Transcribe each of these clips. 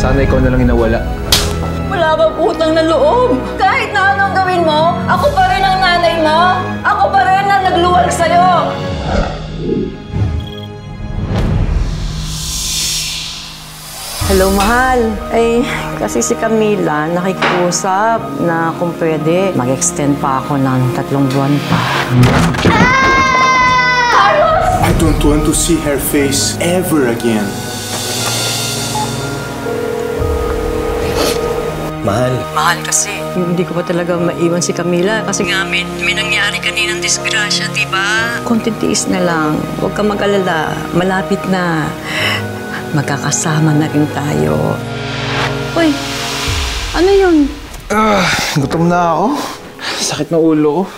Sana ikaw na lang inawala. Wala ka utang na loob. Kahit na anong gawin mo, ako pa rin ang nanay mo. Ako pa rin ang nagluwal sa'yo. Hello, mahal. Ay, kasi si Camila nakikiusap na kung pwede, mag-extend pa ako ng 3 buwan pa. I don't want to see her face ever again. Mahal. Mahal kasi. Hindi ko pa talaga maiwan si Camila kasi nga may nangyari kaninang disgrasya, diba? Konting tiis na lang. Huwag ka mag-alala. Malapit na. Magkakasama na rin tayo. Uy, ano yun? Gutom na ako. Sakit na ulo ko.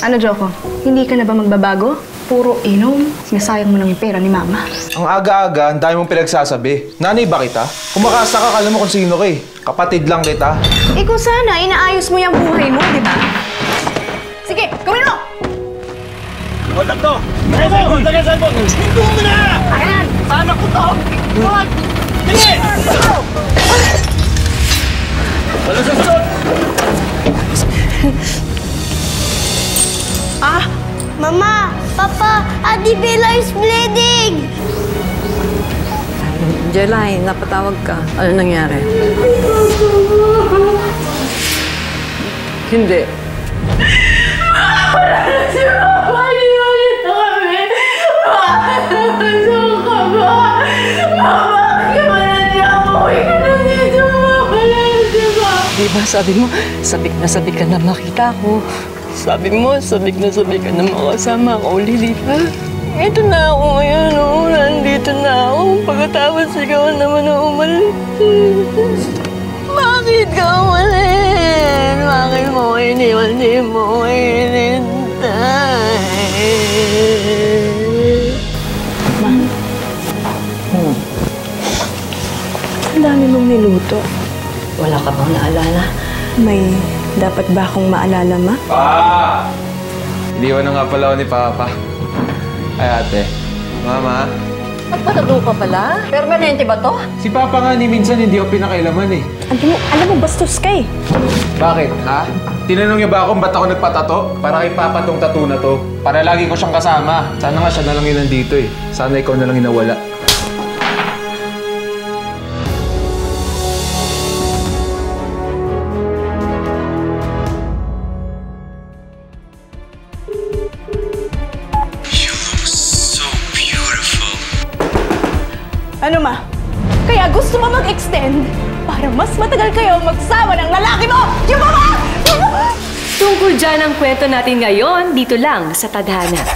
Ano, Joko? Hindi ka na ba magbabago? Puro inom. Sinasayang mo lang yung pera ni Mama. Ang aga-aga, ang dami mong pinagsasabi. Nanay ba kita? Kumakasa ka, kala mo kung sino ka eh. Kapatid lang kita. Ikaw sana, inaayos mo yung buhay mo, di ba? Sige, gawin mo! Kontak to! Kontak yung cellphone! Hinto mo na! Ayan! Sana ko to! What? Sige! Wala sa susunod! Mama! Papa! Adi Bella is bleeding! Jelay, napatawag ka. Ano nangyari? Hindi. Diba sabi mo, sabik ka na makita ko. Sabi mo, sabik na makasama ko uli, diba? Ito na ako ngayon, oh. Nandito na ako. Pagkatapos ikaw naman na umalis. Bakit ka umalis? Bakit mo iniwan, di mo inintay? Ang dami mong niluto. Wala ka bang naalala? May dapat ba akong maalala, Ma? Pa! Iniwan na nga pala ako ni Papa. Ay, ate. Mama. Nagpatato ka pala? Permanente ba to? Si Papa nga ni minsan hindi ako pinakailaman eh. Alam mo, bastos ka eh. Bakit, ha? Tinanong niyo ba ako ba't ako nagpatato? Para kay Papa tong tattoo na to. Para lagi ko siyang kasama. Sana nga siya na lang yun nandito eh. Sana ikaw na lang inawala. Ano, Ma? Kaya gusto mo mag-extend para mas matagal kayo magsama ng lalaki mo! Yung mama! Tungkol dyan ang kwento natin ngayon, dito lang sa Tadhana.